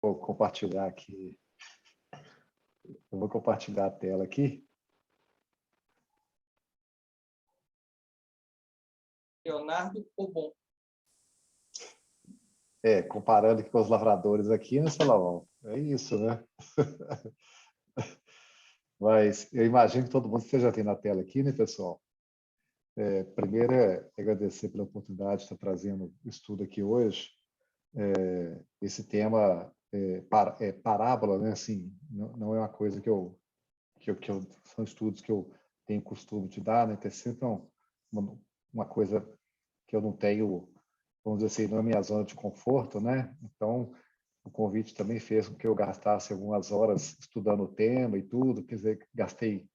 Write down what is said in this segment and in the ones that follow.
Vou compartilhar aqui. Eu vou compartilhar a tela aqui. Leonardo Obon. Comparando aqui com os lavradores aqui, né, Salomão? É isso, né? Mas eu imagino que todo mundo esteja vendo a tela aqui, né, pessoal? Primeiro agradecer pela oportunidade de estar trazendo o estudo aqui hoje. Esse tema parábola, né? Assim, não é uma coisa são estudos que eu tenho costume de dar, né? Que é sempre uma coisa que eu não tenho, vamos dizer assim, não é minha zona de conforto, né? Então, o convite também fez com que eu gastasse algumas horas estudando o tema e tudo, quer dizer, gastei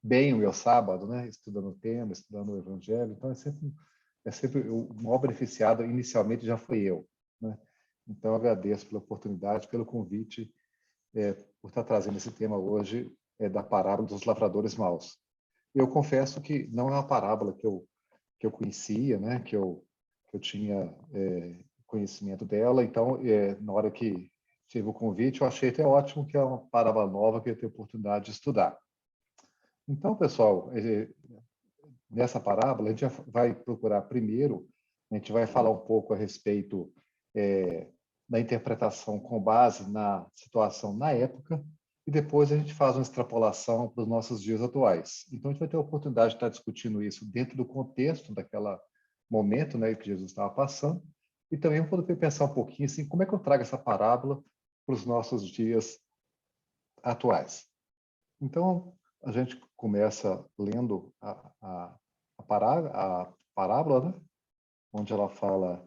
bem o meu sábado, né? Estudando o tema, estudando o Evangelho. Então, é sempre o maior beneficiado, inicialmente, já fui eu, né? Então, eu agradeço pela oportunidade, pelo convite, por estar trazendo esse tema hoje, da parábola dos lavradores maus. Eu confesso que não é uma parábola que eu conhecia, né? Que eu tinha conhecimento dela. Então, na hora que tive o convite, eu achei até ótimo que é uma parábola nova que eu tenho oportunidade de estudar. Então, pessoal, nessa parábola, a gente vai procurar primeiro, a gente vai falar um pouco a respeito da interpretação com base na situação na época, e depois a gente faz uma extrapolação para os nossos dias atuais. Então, a gente vai ter a oportunidade de estar discutindo isso dentro do contexto daquele momento, né, que Jesus estava passando, e também vou poder pensar um pouquinho assim, como é que eu trago essa parábola para os nossos dias atuais. Então, a gente começa lendo a parábola, né, onde ela fala: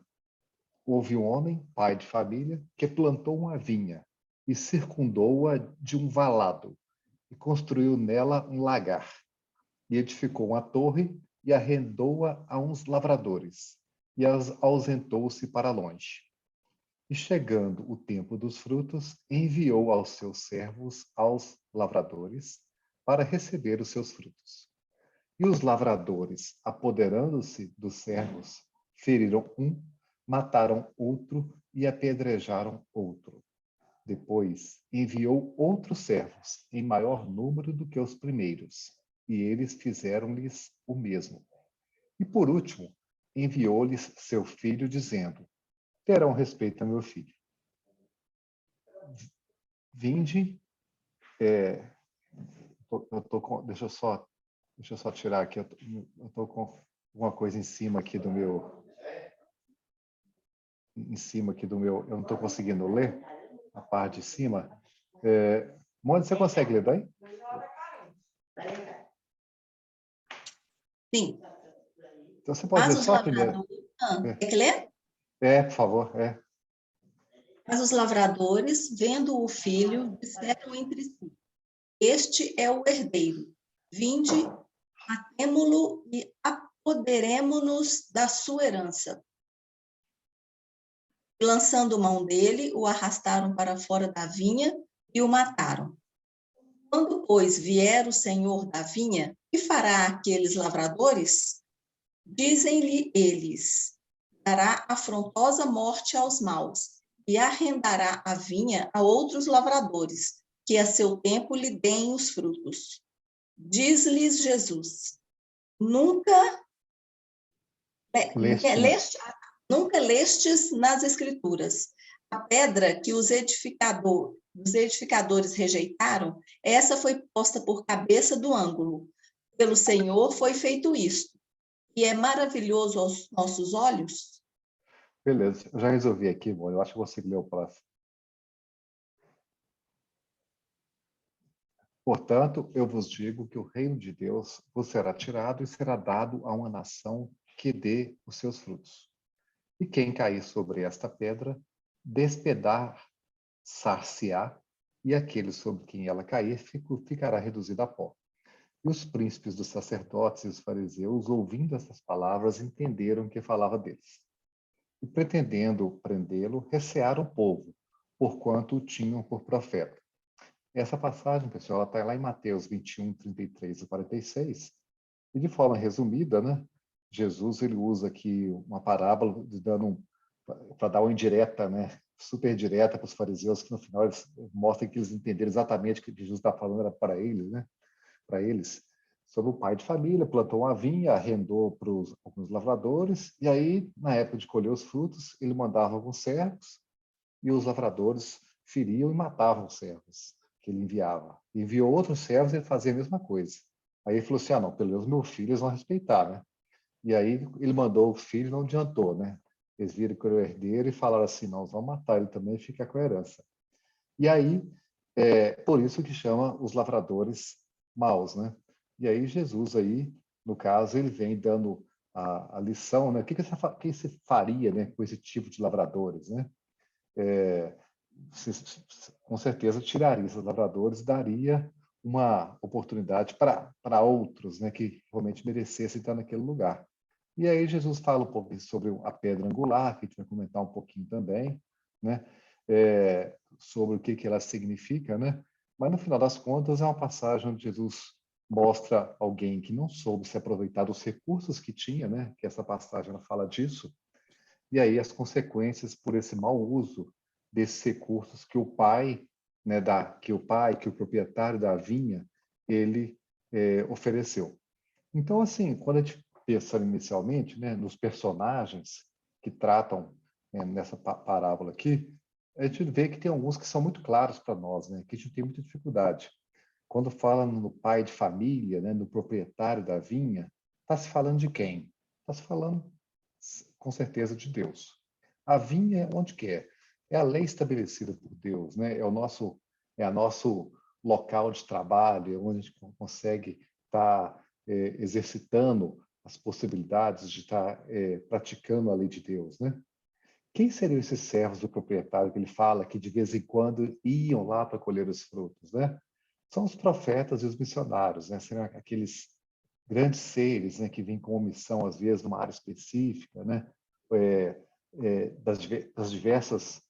houve um homem, pai de família, que plantou uma vinha e circundou-a de um valado e construiu nela um lagar e edificou uma torre e arrendou-a a uns lavradores e ausentou-se para longe. E chegando o tempo dos frutos, enviou aos seus servos, aos lavradores, para receber os seus frutos. E os lavradores, apoderando-se dos servos, feriram um, mataram outro e apedrejaram outro. Depois enviou outros servos, em maior número do que os primeiros, e eles fizeram-lhes o mesmo. E por último, enviou-lhes seu filho, dizendo: terão respeito a meu filho. Vinde, deixa eu só tirar aqui, eu estou com alguma coisa em cima aqui do meu, eu não estou conseguindo ler a parte de cima. Mônica, você consegue ler bem? Sim. Então você pode ler só a primeira. Quer que ler? Por favor. Mas os lavradores, vendo o filho, disseram entre si: este é o herdeiro. Vinde, matemo-lo e apoderemo-nos da sua herança. E, lançando mão dele, o arrastaram para fora da vinha e o mataram. Quando, pois, vier o senhor da vinha, que fará aqueles lavradores? Dizem-lhe eles: dará afrontosa morte aos maus e arrendará a vinha a outros lavradores, que a seu tempo lhe deem os frutos. Diz-lhes Jesus: nunca lestes nas Escrituras a pedra que os edificadores rejeitaram, essa foi posta por cabeça do ângulo. Pelo Senhor foi feito isto, e é maravilhoso aos nossos olhos. Beleza, eu já resolvi aqui, bom, eu acho que você leu o próximo. Portanto, eu vos digo que o reino de Deus vos será tirado e será dado a uma nação que dê os seus frutos. E quem cair sobre esta pedra, despedaçar-se-á, e aquele sobre quem ela cair ficará reduzido a pó. E os príncipes dos sacerdotes e os fariseus, ouvindo essas palavras, entenderam que falava deles. E pretendendo prendê-lo, recearam o povo, porquanto o tinham por profeta. Essa passagem, pessoal, ela está lá em Mateus 21, 33 e 46. E de forma resumida, né, Jesus ele usa aqui uma parábola para dar uma indireta, né, super direta para os fariseus, que no final eles mostram que eles entenderam exatamente o que Jesus está falando era para eles, né? Para eles, sobre o pai de família, plantou uma vinha, arrendou para alguns lavradores, e aí, na época de colher os frutos, ele mandava alguns servos, e os lavradores feriam e matavam os servos que ele enviava. Enviou outros servos e ele fazia a mesma coisa. Aí ele falou assim, não, pelo menos meus filhos vão respeitar, né? E aí ele mandou o filho, não adiantou, né? Eles viram que era o herdeiro e falaram assim, não, vamos matar ele também e ficar com a herança. E aí, por isso que chama os lavradores maus, né? E aí Jesus aí, no caso, ele vem dando a lição, né? O que você faria, né, com esse tipo de lavradores, né? Com certeza tiraria esses lavradores e daria uma oportunidade para outros, né, que realmente merecessem estar naquele lugar. E aí Jesus fala um pouco sobre a pedra angular, que a gente vai comentar um pouquinho também, né, sobre o que ela significa, né? Mas no final das contas é uma passagem onde Jesus mostra alguém que não soube se aproveitar dos recursos que tinha, né? Que essa passagem ela fala disso. E aí as consequências por esse mau uso desses recursos que o pai, né, que o proprietário da vinha, ele ofereceu. Então, assim, quando a gente pensa inicialmente, né, nos personagens que tratam nessa parábola aqui, a gente vê que tem alguns que são muito claros para nós, né, que a gente tem muita dificuldade. Quando fala no pai de família, né, no proprietário da vinha, está se falando de quem? Está se falando, com certeza, de Deus. A vinha, onde que é? É a lei estabelecida por Deus, né? É a nosso local de trabalho, é onde a gente consegue estar exercitando as possibilidades de estar praticando a lei de Deus, né? Quem seriam esses servos do proprietário que ele fala que de vez em quando iam lá para colher os frutos, né? São os profetas e os missionários, né? Seriam aqueles grandes seres, né, que vêm com uma missão, às vezes, numa área específica, né? Das diversas,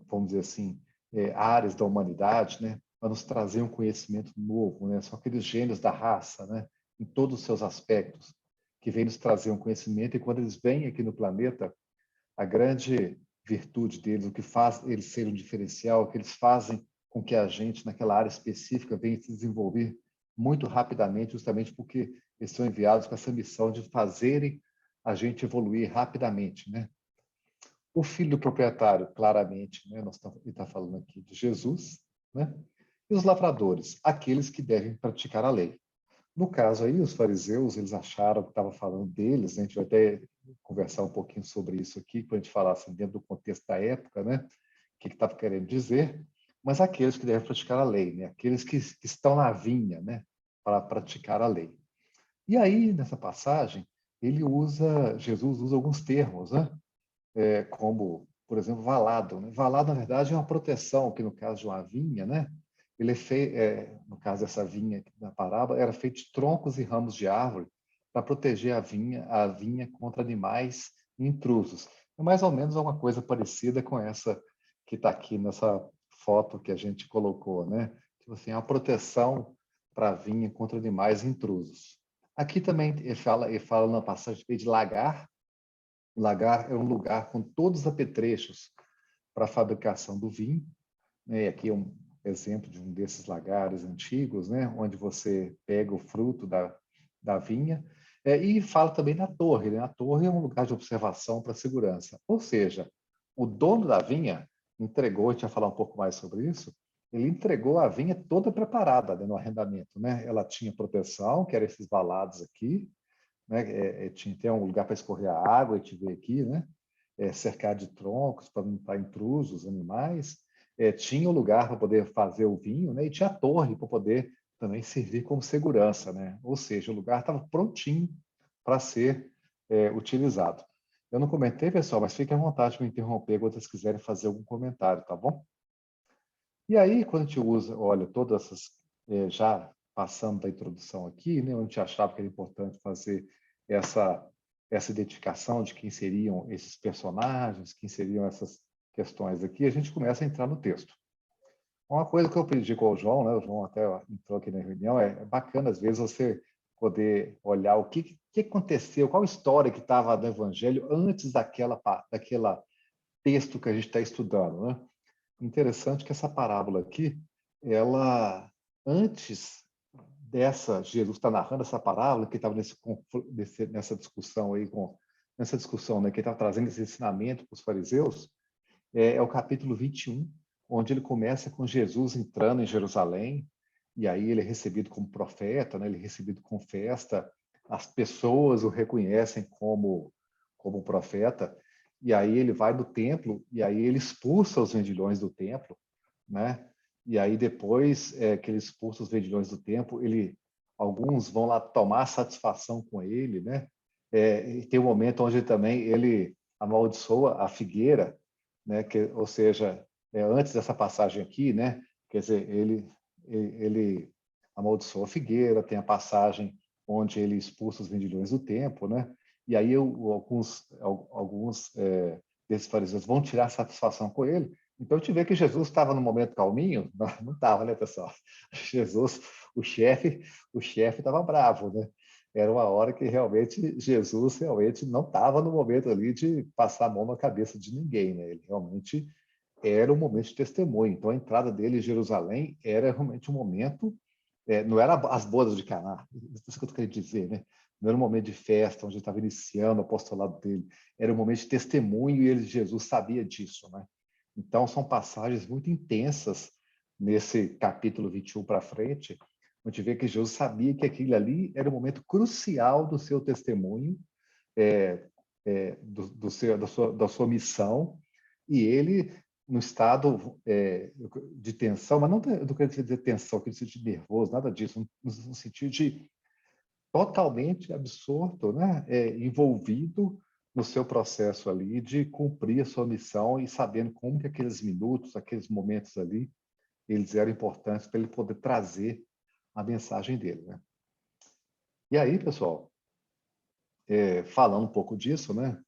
vamos dizer assim, áreas da humanidade, né? Para nos trazer um conhecimento novo, né? São aqueles gênios da raça, né? Em todos os seus aspectos, que vêm nos trazer um conhecimento, e quando eles vêm aqui no planeta, a grande virtude deles, o que faz eles serem um diferencial, o que eles fazem com que a gente, naquela área específica, venha se desenvolver muito rapidamente, justamente porque eles são enviados com essa missão de fazerem a gente evoluir rapidamente, né? O filho do proprietário, claramente, né? Nós estamos falando aqui de Jesus, né? E os lavradores, aqueles que devem praticar a lei. No caso aí, os fariseus, eles acharam que estava falando deles, né? A gente vai até conversar um pouquinho sobre isso aqui, quando a gente falar assim, dentro do contexto da época, né? O que estava querendo dizer, mas aqueles que devem praticar a lei, né? Aqueles que estão na vinha, né? Para praticar a lei. E aí, nessa passagem, Jesus usa alguns termos, né? Como, por exemplo, valado, né? Valado, na verdade, é uma proteção, que no caso de uma vinha, né? Ele no caso dessa vinha na parábola, era feito de troncos e ramos de árvore para proteger a vinha contra animais e intrusos. É mais ou menos uma coisa parecida com essa que está aqui nessa foto que a gente colocou, né? Tipo assim, uma proteção para a vinha contra animais intrusos. Aqui também ele fala na passagem de lagar. O lagar é um lugar com todos os apetrechos para a fabricação do vinho, né? Aqui é um exemplo de um desses lagares antigos, né? Onde você pega o fruto da vinha. E fala também na torre, né? A torre é um lugar de observação para segurança. Ou seja, o dono da vinha entregou, a gente vai falar um pouco mais sobre isso, ele entregou a vinha toda preparada, né, no arrendamento, né? Ela tinha proteção, que eram esses valados aqui, né? Tinha até um lugar para escorrer a água, a gente vê aqui, né? Cercado de troncos para não estar intrusos, animais. Tinha o lugar para poder fazer o vinho, né? E tinha a torre para poder também servir como segurança, né? Ou seja, o lugar estava prontinho para ser utilizado. Eu não comentei, pessoal, mas fiquem à vontade de me interromper quando vocês quiserem fazer algum comentário, tá bom? E aí, quando a gente olha todas essas, já passando da introdução aqui, né, onde a gente achava que era importante fazer essa identificação de quem seriam esses personagens, quem seriam essas questões aqui, a gente começa a entrar no texto. Uma coisa que eu aprendi com o João, né, o João até entrou aqui na reunião, é bacana às vezes você poder olhar o que aconteceu, qual história que estava no Evangelho antes daquela texto que a gente está estudando, né? Interessante que essa parábola aqui, ela, antes dessa, Jesus está narrando essa parábola, que estava nessa discussão aí, nessa discussão, né, que ele estava trazendo esse ensinamento para os fariseus, é o capítulo 21, onde ele começa com Jesus entrando em Jerusalém, e aí ele é recebido como profeta, né, ele é recebido com festa, as pessoas o reconhecem como profeta, e aí ele vai do templo, e aí ele expulsa os vendilhões do templo, né? E aí depois que ele expulsa os vendilhões do templo, alguns vão lá tomar satisfação com ele, né? E tem um momento onde também ele amaldiçoa a figueira, né? Ou seja, antes dessa passagem aqui, né? Quer dizer, ele amaldiçoa a figueira, tem a passagem onde ele expulsa os vendilhões do templo, né? E aí alguns desses fariseus vão tirar satisfação com ele. Então, eu te vê que Jesus estava no momento calminho? Não estava, né, pessoal? Jesus, o chefe estava bravo, né? Era uma hora que realmente Jesus realmente não estava no momento ali de passar a mão na cabeça de ninguém, né? Ele realmente era um momento de testemunho. Então, a entrada dele em Jerusalém era realmente um momento, não era as bodas de Caná, isso que eu estou querendo dizer, né? Não era um momento de festa, onde ele estava iniciando o apostolado dele, era um momento de testemunho e Jesus sabia disso, né? Então, são passagens muito intensas nesse capítulo 21 para frente, onde vê que Jesus sabia que aquilo ali era um momento crucial do seu testemunho, da sua missão, e ele, no estado de tensão, mas não quero dizer tensão, quero dizer de nervoso, nada disso, no sentido de totalmente absorto, né? Envolvido no seu processo ali de cumprir a sua missão e sabendo como que aqueles minutos, aqueles momentos ali, eles eram importantes para ele poder trazer a mensagem dele, né? E aí, pessoal, falando um pouco disso, né?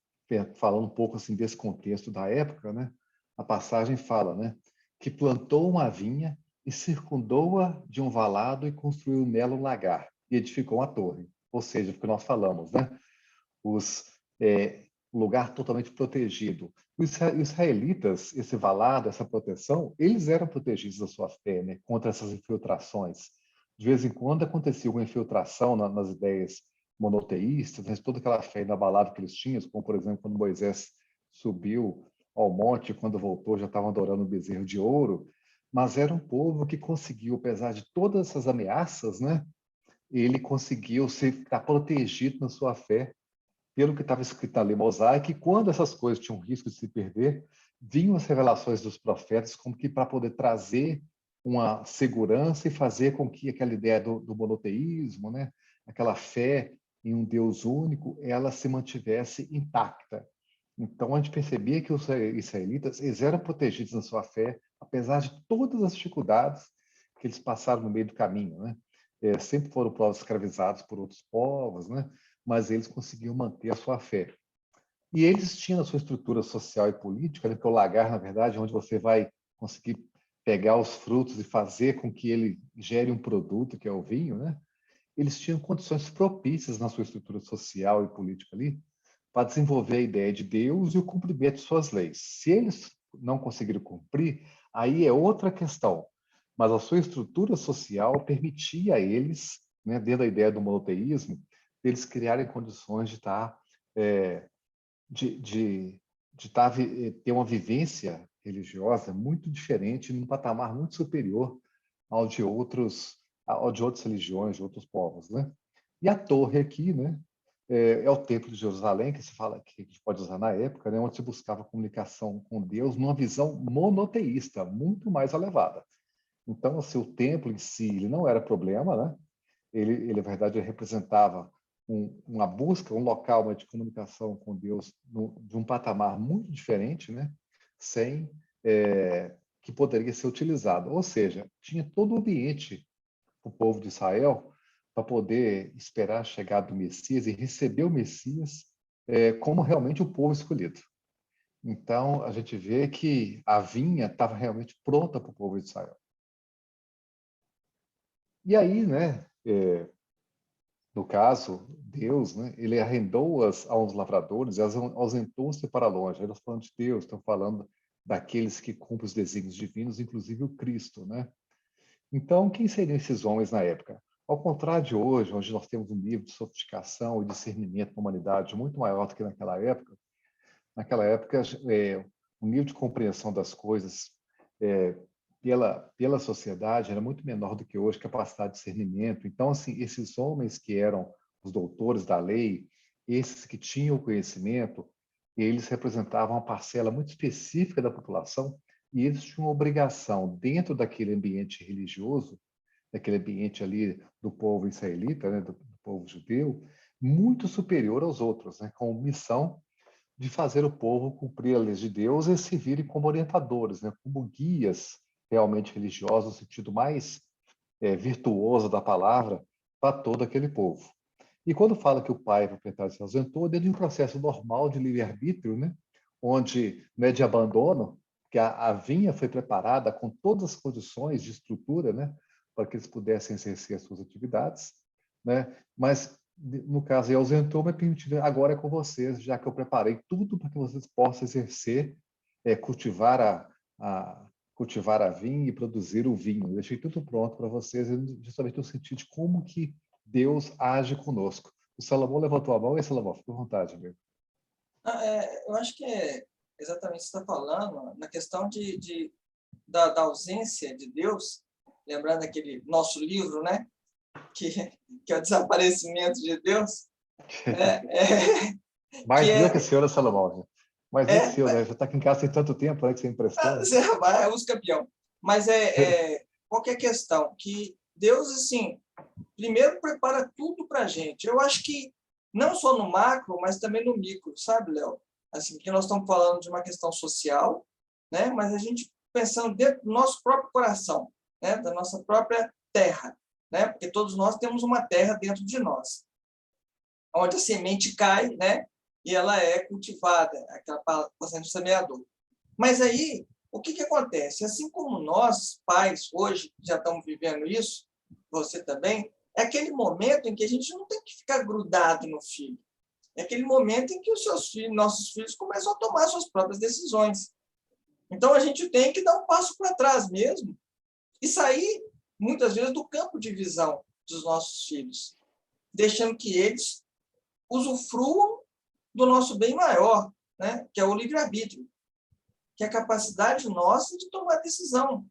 Falando um pouco assim desse contexto da época, né? A passagem fala, né? Que plantou uma vinha e circundou-a de um valado e construiu nela um lagar e edificou uma torre. Ou seja, o que nós falamos, né? Lugar totalmente protegido. Os israelitas, esse valado, essa proteção, eles eram protegidos da sua fé, né? Contra essas infiltrações. De vez em quando acontecia uma infiltração nas ideias monoteístas, mas toda aquela fé inabalável que eles tinham, como, por exemplo, quando Moisés subiu ao monte, quando voltou, já estavam adorando o bezerro de ouro, mas era um povo que conseguiu, apesar de todas essas ameaças, né? Ele conseguiu ficar protegido na sua fé, pelo que estava escrito na lei mosaica, e quando essas coisas tinham risco de se perder, vinham as revelações dos profetas como que para poder trazer uma segurança e fazer com que aquela ideia do monoteísmo, né, aquela fé em um Deus único, ela se mantivesse intacta. Então, a gente percebia que os israelitas, eles eram protegidos na sua fé, apesar de todas as dificuldades que eles passaram no meio do caminho, né? Sempre foram povos escravizados por outros povos, né? Mas eles conseguiam manter a sua fé. E eles tinham a sua estrutura social e política, né? Porque o lagar, na verdade, é onde você vai conseguir pegar os frutos e fazer com que ele gere um produto, que é o vinho, né? Eles tinham condições propícias na sua estrutura social e política ali para desenvolver a ideia de Deus e o cumprimento de suas leis. Se eles não conseguiram cumprir, aí é outra questão. Mas a sua estrutura social permitia a eles, né, dentro da ideia do monoteísmo, eles criarem condições de ter uma vivência religiosa muito diferente, num patamar muito superior ao de outras religiões, de outros povos, né? E a torre aqui, né, é o Templo de Jerusalém, que se fala que a gente pode usar na época, né, onde se buscava comunicação com Deus numa visão monoteísta, muito mais elevada. Então, assim, o templo em si, ele não era problema, né? Ele na verdade, representava uma busca, um local de comunicação com Deus de um patamar muito diferente, né? Sem que poderia ser utilizado. Ou seja, tinha todo o ambiente para o povo de Israel para poder esperar a chegada do Messias e receber o Messias como realmente o povo escolhido. Então, a gente vê que a vinha estava realmente pronta para o povo de Israel. E aí, né, no caso, Deus, né, ele arrendou-as aos lavradores e as ausentou-se para longe. Aí nós falando de Deus, estamos falando daqueles que cumprem os desígnios divinos, inclusive o Cristo, né? Então, quem seriam esses homens na época? Ao contrário de hoje, onde nós temos um nível de sofisticação e discernimento da humanidade muito maior do que naquela época, o nível de compreensão das coisas pela sociedade era muito menor do que hoje, capacidade de discernimento. Então, assim, esses homens que eram os doutores da lei, esses que tinham o conhecimento, eles representavam uma parcela muito específica da população e eles tinham uma obrigação, dentro daquele ambiente religioso, daquele ambiente ali do povo israelita, né, do povo judeu, muito superior aos outros, né, com missão de fazer o povo cumprir a lei de Deus e se virem como orientadores, né, como guias realmente religiosos, no sentido mais virtuoso da palavra, para todo aquele povo. E quando fala que o pai proprietário se ausentou, dentro de um processo normal de livre-arbítrio, né, onde não é de abandono, que a vinha foi preparada com todas as condições de estrutura, né, para que eles pudessem exercer as suas atividades, né, mas no caso, ele ausentou, mas permitindo, agora é com vocês, já que eu preparei tudo para que vocês possam exercer, cultivar cultivar a vinha e produzir o vinho. Eu deixei tudo pronto para vocês, justamente no sentido de como que Deus age conosco. O Salomão levantou a mão, e Salomão, fica à vontade, amigo. Eu acho que é exatamente o que você está falando, na questão da ausência de Deus, lembrando aquele nosso livro, né? Que é o desaparecimento de Deus. Mais Que meu que o senhor, Salomão. Mais eu que o senhor, né? é, Já está aqui em casa tem tanto tempo, né, que você emprestou. Né? é os campeão. Mas qual que é a questão? Que Deus, assim, primeiro prepara tudo para a gente. Eu acho que não só no macro, mas também no micro, sabe, Léo? Assim, que nós estamos falando de uma questão social, né? Mas a gente pensando dentro do nosso próprio coração, né? Da nossa própria terra, né? Porque todos nós temos uma terra dentro de nós, onde a semente cai, né? E ela é cultivada, aquela passagem do semeador. Mas aí, o que acontece? Assim como nós, pais, hoje já estamos vivendo isso, você também, é aquele momento em que a gente não tem que ficar grudado no filho. É aquele momento em que os seus filhos, nossos filhos, começam a tomar suas próprias decisões. Então, a gente tem que dar um passo para trás mesmo e sair, muitas vezes, do campo de visão dos nossos filhos, deixando que eles usufruam do nosso bem maior, né? Que é o livre-arbítrio, que é a capacidade nossa de tomar decisão,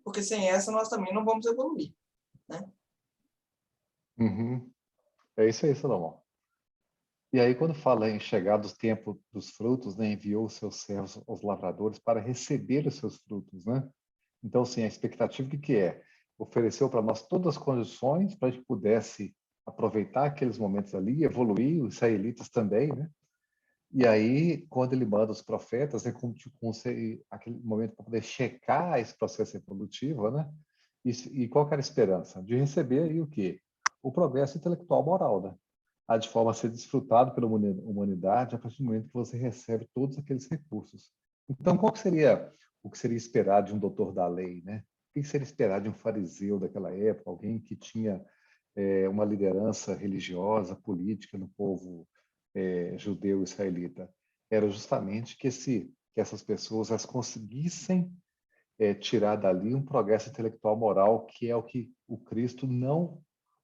porque sem essa nós também não vamos evoluir, né? Uhum. É isso aí, Salomão. E aí, quando fala em chegar do tempo dos frutos, né, enviou os seus servos, os lavradores, para receber os seus frutos, né? Então, sim, a expectativa que é? Ofereceu para nós todas as condições para a gente pudesse aproveitar aqueles momentos ali, evoluir, os israelitas também, né? E aí, quando ele manda os profetas, né, com aquele momento para poder checar esse processo reprodutivo, né? E qual que era a esperança? De receber aí o quê? O progresso intelectual moral, né? A de forma a ser desfrutado pela humanidade a partir do momento que você recebe todos aqueles recursos. Então, qual que seria o que seria esperado de um doutor da lei, né? O que seria esperado de um fariseu daquela época, alguém que tinha uma liderança religiosa, política no povo judeu israelita? Era justamente que essas pessoas as conseguissem tirar dali um progresso intelectual moral, que é o que o Cristo não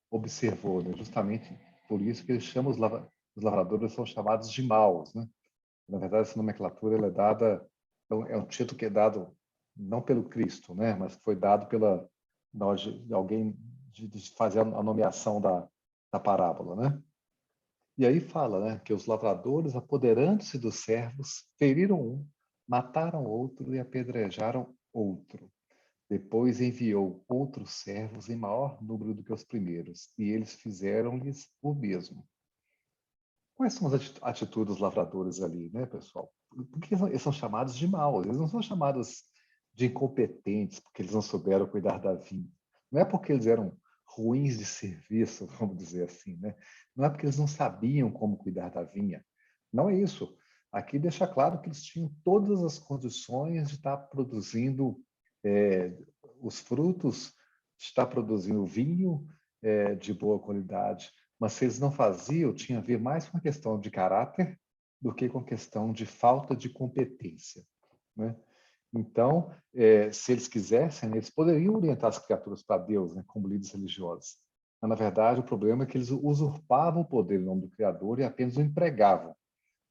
observou, né? Justamente por isso que ele chama os lavradores são chamados de maus, né? Na verdade, essa nomenclatura ela é dada, é um título que é dado não pelo Cristo, né? Mas foi dado de alguém de fazer a nomeação da parábola, né? E aí fala, né, que os lavradores, apoderando-se dos servos, feriram um, mataram outro e apedrejaram outro. Depois enviou outros servos em maior número do que os primeiros, e eles fizeram-lhes o mesmo. Quais são as atitudes dos lavradores ali, né, pessoal? Porque eles são chamados de maus, eles não são chamados de incompetentes porque eles não souberam cuidar da vinha. Não é porque eles eram ruins de serviço, vamos dizer assim, né? Não é porque eles não sabiam como cuidar da vinha. Não é isso. Aqui deixa claro que eles tinham todas as condições de estar produzindo os frutos, de estar produzindo vinho de boa qualidade, mas se eles não faziam, tinha a ver mais com a questão de caráter do que com a questão de falta de competência, né? Então, se eles quisessem, eles poderiam orientar as criaturas para Deus, né, como líderes religiosos. Mas, na verdade, o problema é que eles usurpavam o poder em nome do Criador e apenas o empregavam,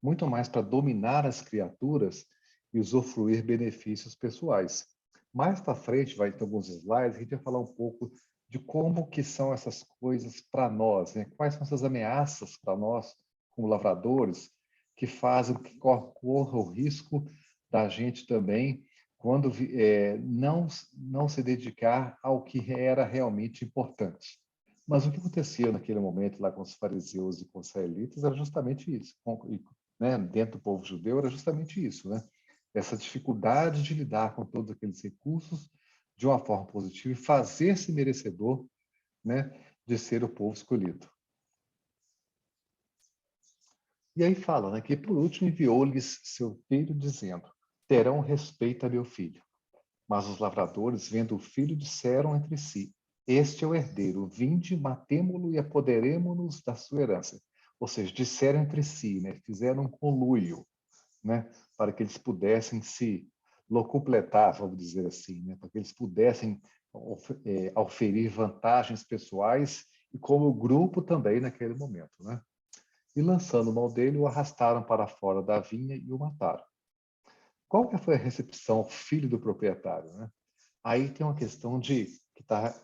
muito mais para dominar as criaturas e usufruir benefícios pessoais. Mais para frente, vai ter alguns slides, a gente vai falar um pouco de como que são essas coisas para nós, né? Quais são essas ameaças para nós, como lavradores, que fazem que corra o risco da gente também, quando não se dedicar ao que era realmente importante. Mas o que acontecia naquele momento lá com os fariseus e com os israelitas era justamente isso, né? Dentro do povo judeu era justamente isso, né? Essa dificuldade de lidar com todos aqueles recursos de uma forma positiva e fazer-se merecedor, né, de ser o povo escolhido. E aí fala, né, que por último enviou-lhes seu filho, dizendo: terão respeito a meu filho. Mas os lavradores, vendo o filho, disseram entre si: este é o herdeiro, vinde, matemo-lo e apoderemo-nos da sua herança. Ou seja, disseram entre si, né, fizeram um conluio, né, para que eles pudessem se locupletar, vamos dizer assim, né, para que eles pudessem oferir vantagens pessoais e como grupo também naquele momento, né? E lançando mão dele, o arrastaram para fora da vinha e o mataram. Qual que foi a recepção ao filho do proprietário, né? Aí tem uma questão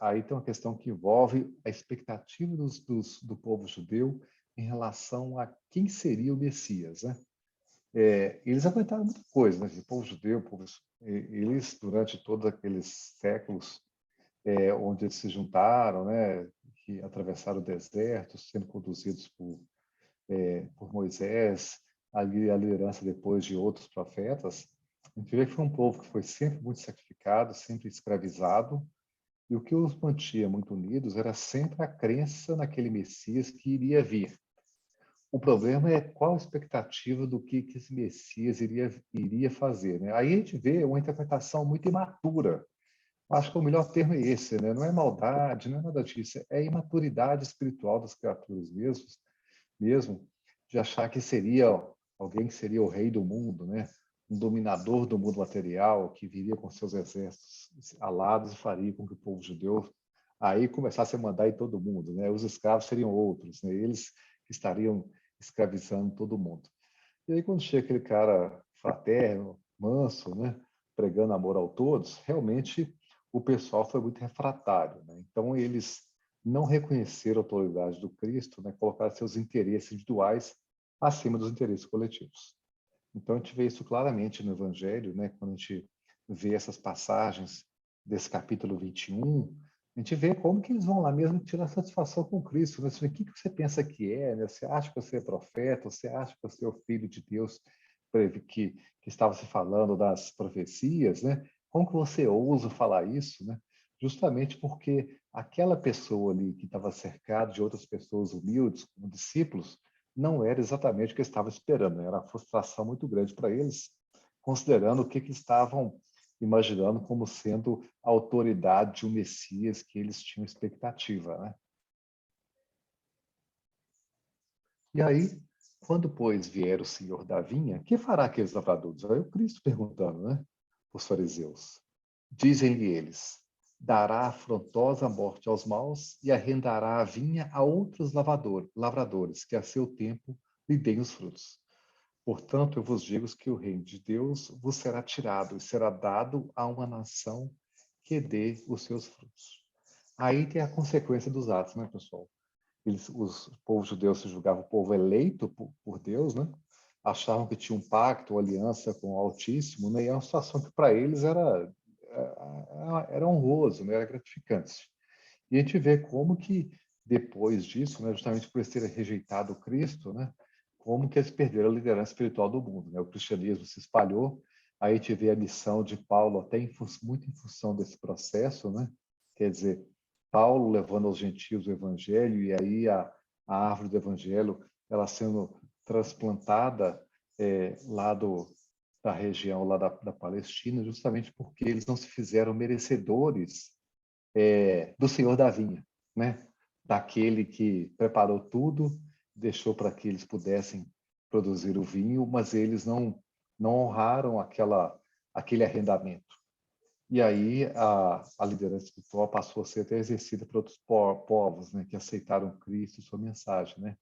aí tem uma questão que envolve a expectativa do povo judeu em relação a quem seria o Messias, né? Eles aguentaram muita coisa, né? O povo judeu, eles durante todos aqueles séculos onde eles se juntaram, né? Que atravessaram o deserto, sendo conduzidos por Moisés, ali a liderança depois de outros profetas, a gente vê que foi um povo que foi sempre muito sacrificado, sempre escravizado, e o que os mantinha muito unidos era sempre a crença naquele Messias que iria vir. O problema é qual a expectativa do que esse Messias iria fazer, né? Aí a gente vê uma interpretação muito imatura. Acho que o melhor termo é esse, né? Não é maldade, não é nada disso, é imaturidade espiritual das criaturas mesmo de achar que seria alguém que seria o rei do mundo, né? Um dominador do mundo material que viria com seus exércitos alados e faria com que o povo judeu aí começasse a mandar em todo mundo, né? Os escravos seriam outros, né? Eles que estariam escravizando todo mundo. E aí quando chega aquele cara fraterno, manso, né? Pregando amor a todos, realmente o pessoal foi muito refratário, né? Então eles não reconheceram a autoridade do Cristo, né? Colocaram seus interesses individuais acima dos interesses coletivos. Então a gente vê isso claramente no Evangelho, né? Quando a gente vê essas passagens desse capítulo 21, a gente vê como que eles vão lá mesmo tirar satisfação com Cristo, né? O que você pensa que é, né? Você acha que você é profeta? Você acha que você é o filho de Deus que estava se falando das profecias, né? Como que você ousa falar isso, né? Justamente porque aquela pessoa ali que estava cercada de outras pessoas humildes, como discípulos, não era exatamente o que eles estavam esperando, né? Era uma frustração muito grande para eles, considerando o que eles estavam imaginando como sendo a autoridade de um Messias que eles tinham expectativa, né? E aí, quando, pois, vier o Senhor da vinha, que fará aqueles lavradores? Aí o Cristo perguntando, né? Os fariseus. Dizem-lhe eles: dará afrontosa morte aos maus e arrendará a vinha a outros lavradores, que a seu tempo lhe deem os frutos. Portanto, eu vos digo que o reino de Deus vos será tirado e será dado a uma nação que dê os seus frutos. Aí tem a consequência dos atos, né, pessoal? Os povos judeus se julgavam o povo eleito por Deus, né? Achavam que tinha um pacto, uma aliança com o Altíssimo, né? E é uma situação que para eles era honroso, né? Era gratificante. E a gente vê como que depois disso, né, justamente por eles terem rejeitado o Cristo, né, como que eles perderam a liderança espiritual do mundo, né? O cristianismo se espalhou, aí a gente vê a missão de Paulo até muito em função desse processo, né? Quer dizer, Paulo levando aos gentios o evangelho e aí a árvore do evangelho ela sendo transplantada lá da região lá da Palestina, justamente porque eles não se fizeram merecedores do Senhor da vinha, né? daquele que preparou tudo, deixou para que eles pudessem produzir o vinho, mas eles não honraram aquele arrendamento. E aí a liderança espiritual passou a ser até exercida por outros povos, né, que aceitaram Cristo e sua mensagem, né?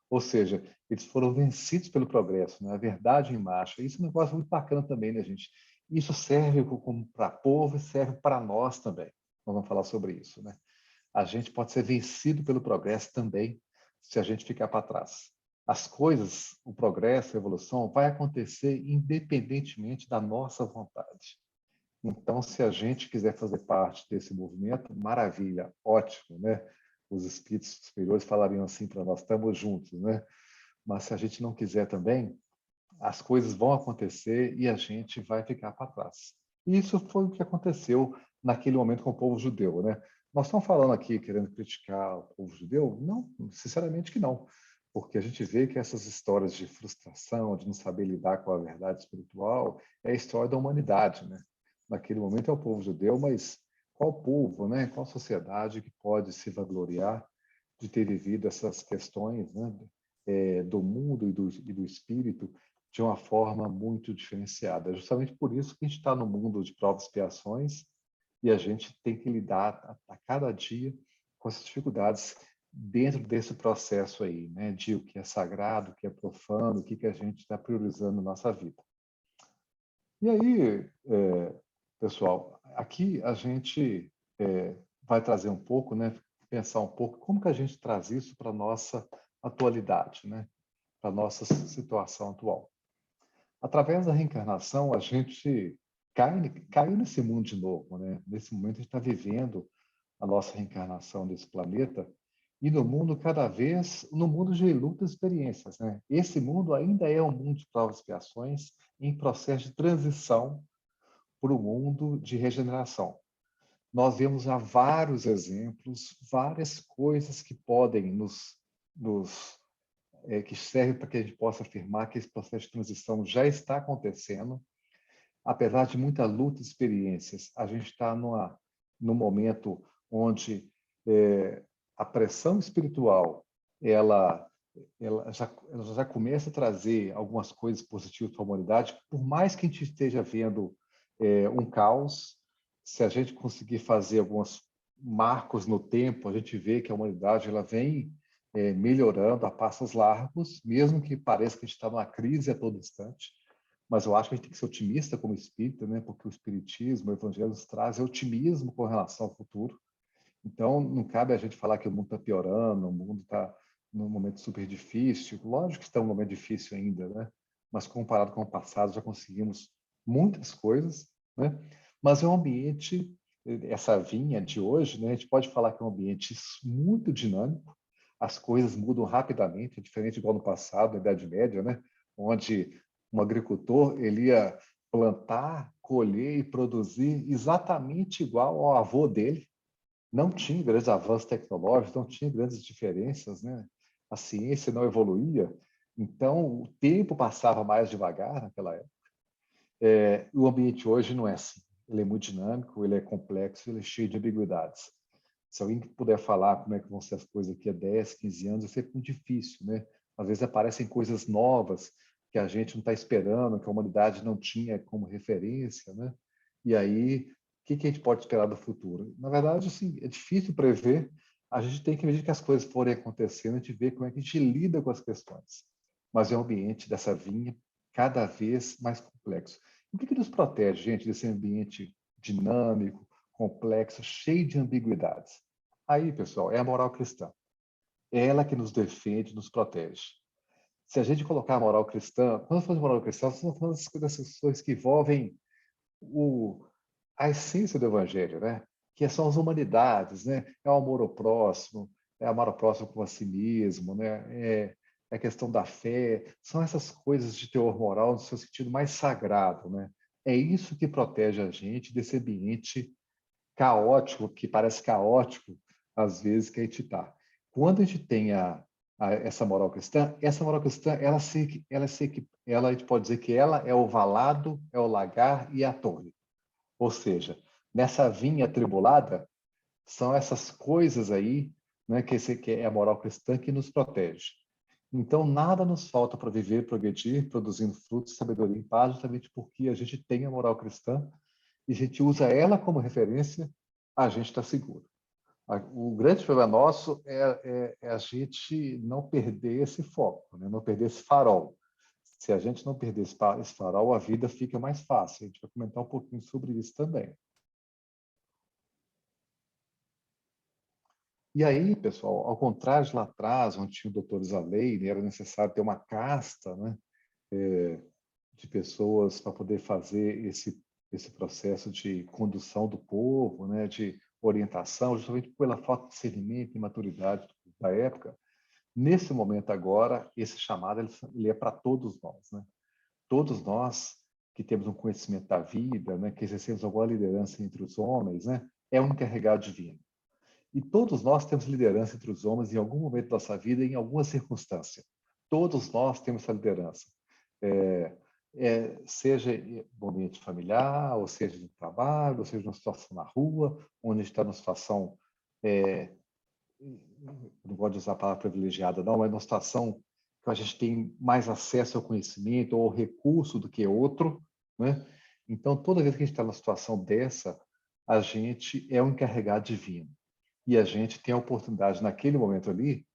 Ou seja, eles foram vencidos pelo progresso, né? A verdade em marcha. Isso é um negócio muito bacana também, né, gente? Isso serve como para povo e serve para nós também. Nós vamos falar sobre isso, né? A gente pode ser vencido pelo progresso também, se a gente ficar para trás. As coisas, o progresso, a evolução, vai acontecer independentemente da nossa vontade. Então, se a gente quiser fazer parte desse movimento, maravilha, ótimo, né? Os espíritos superiores falariam assim para nós, estamos juntos, né? Mas se a gente não quiser também, as coisas vão acontecer e a gente vai ficar para trás. E isso foi o que aconteceu naquele momento com o povo judeu, né? Nós estamos falando aqui querendo criticar o povo judeu? Não, sinceramente que não, porque a gente vê que essas histórias de frustração, de não saber lidar com a verdade espiritual, é a história da humanidade, né? Naquele momento é o povo judeu, mas qual povo, né? Qual sociedade que pode se vangloriar de ter vivido essas questões, né? Do mundo e do espírito de uma forma muito diferenciada. É justamente por isso que a gente está no mundo de provas e expiações e a gente tem que lidar a cada dia com essas dificuldades dentro desse processo aí, né? De o que é sagrado, o que é profano, o que a gente está priorizando na nossa vida. E aí, pessoal, aqui a gente vai trazer um pouco, né? Pensar um pouco como que a gente traz isso para a nossa atualidade, né? Para a nossa situação atual. Através da reencarnação, a gente caiu nesse mundo de novo, né? Nesse momento, a gente está vivendo a nossa reencarnação nesse planeta e no mundo cada vez, no mundo de lutas e experiências, né? Esse mundo ainda é um mundo de provas e expiações em processo de transição para o mundo de regeneração. Nós vemos já vários exemplos, várias coisas que podem que servem para que a gente possa afirmar que esse processo de transição já está acontecendo. Apesar de muita luta e experiências, a gente está num momento onde a pressão espiritual ela já começa a trazer algumas coisas positivas para a humanidade, por mais que a gente esteja vendo um caos, se a gente conseguir fazer alguns marcos no tempo, a gente vê que a humanidade ela vem melhorando a passos largos, mesmo que pareça que a gente está numa crise a todo instante. Mas eu acho que a gente tem que ser otimista como espírita, né? Porque o espiritismo, o evangelho nos traz otimismo com relação ao futuro. Então, não cabe a gente falar que o mundo está piorando, o mundo está num momento super difícil. Lógico que está um momento difícil ainda, né? Mas comparado com o passado, já conseguimos muitas coisas, né? Mas é um ambiente, essa vinha de hoje, né? A gente pode falar que é um ambiente muito dinâmico, as coisas mudam rapidamente, é diferente igual no passado, na Idade Média, né? Onde um agricultor ele ia plantar, colher e produzir exatamente igual ao avô dele. Não tinha grandes avanços tecnológicos, não tinha grandes diferenças, né? A ciência não evoluía, então o tempo passava mais devagar naquela época. O ambiente hoje não é assim. Ele é muito dinâmico, ele é complexo, ele é cheio de ambiguidades. Se alguém puder falar como é que vão ser as coisas daqui a 10, 15 anos, é sempre muito difícil, né? Às vezes aparecem coisas novas que a gente não está esperando, que a humanidade não tinha como referência, né? E aí, o que a gente pode esperar do futuro? Na verdade, assim, é difícil prever. A gente tem que ver que as coisas forem acontecendo, a gente vê como é que a gente lida com as questões. Mas é um ambiente dessa vinha cada vez mais complexo. O que nos protege, gente, desse ambiente dinâmico, complexo, cheio de ambiguidades? Aí, pessoal, é a moral cristã. É ela que nos defende, nos protege. Se a gente colocar a moral cristã, quando falamos de moral cristã, estamos falando dessas coisas que envolvem a essência do evangelho, né? Que são as humanidades, né? É o amor ao próximo, é amar ao próximo como a si mesmo, né? É a questão da fé, são essas coisas de teor moral no seu sentido mais sagrado, né? É isso que protege a gente desse ambiente caótico, que parece caótico às vezes que a gente está. Quando a gente tem essa moral cristã, ela a gente pode dizer que ela é o valado, é o lagar e a torre. Ou seja, nessa vinha atribulada, são essas coisas aí né? Que é a moral cristã que nos protege. Então, nada nos falta para viver, progredir, produzindo frutos, sabedoria e paz, justamente porque a gente tem a moral cristã e a gente usa ela como referência, a gente está seguro. O grande problema nosso é a gente não perder esse foco, né? Não perder esse farol. Se a gente não perder esse farol, a vida fica mais fácil. A gente vai comentar um pouquinho sobre isso também. E aí, pessoal, ao contrário de lá atrás, onde tinha doutores à lei, né, era necessário ter uma casta, né, de pessoas para poder fazer esse processo de condução do povo, né, de orientação, justamente pela falta de discernimento e maturidade da época. Nesse momento agora, esse chamado ele é para todos nós, né? Todos nós que temos um conhecimento da vida, né, que exercemos alguma liderança entre os homens, né, é um encarregado divino. E todos nós temos liderança entre os homens em algum momento da nossa vida, em alguma circunstância. Todos nós temos essa liderança. Seja no ambiente familiar, ou seja no trabalho, ou seja numa situação na rua, onde a gente está numa situação, não gosto de usar a palavra privilegiada, não, mas numa situação que a gente tem mais acesso ao conhecimento ou ao recurso do que outro, né? Então, toda vez que a gente está numa situação dessa, a gente é um encarregado divino. E a gente tem a oportunidade, naquele momento ali,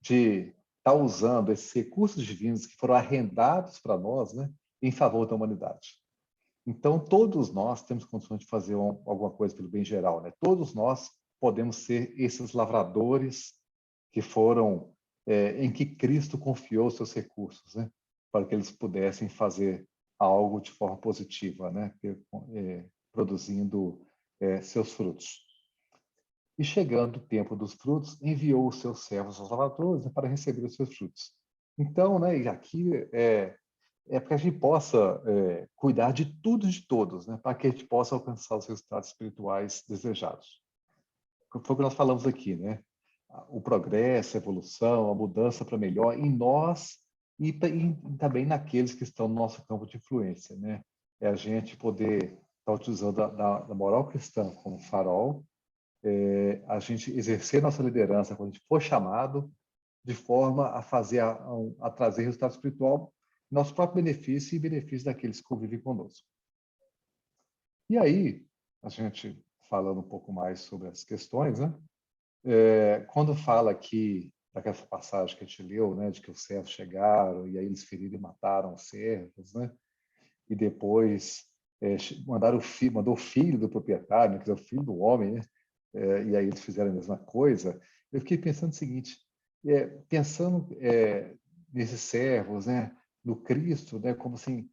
de estar usando esses recursos divinos que foram arrendados para nós, né, em favor da humanidade. Então, todos nós temos condições de fazer alguma coisa pelo bem geral, né? Todos nós podemos ser esses lavradores que foram, em que Cristo confiou seus recursos, né, para que eles pudessem fazer algo de forma positiva, né, produzindo seus frutos. E chegando o tempo dos frutos, enviou os seus servos aos lavradores, né, para receber os seus frutos. Então, né, e aqui para que a gente possa cuidar de tudo e de todos, né, para que a gente possa alcançar os resultados espirituais desejados. Foi o que nós falamos aqui, né? O progresso, a evolução, a mudança para melhor em nós e também naqueles que estão no nosso campo de influência, né? É a gente poder estar utilizando da moral cristã como farol, a gente exercer nossa liderança quando a gente for chamado, de forma a fazer, a trazer resultado espiritual, nosso próprio benefício e benefício daqueles que convivem conosco. E aí, a gente falando um pouco mais sobre as questões, né? Quando fala aqui daquela passagem que a gente leu, né, de que os servos chegaram e aí eles feriram e mataram os servos, né? E depois mandou o filho do proprietário, né, quer dizer, o filho do homem, né? E aí eles fizeram a mesma coisa. Eu fiquei pensando o seguinte, pensando nesses servos, né, no Cristo, né, como assim,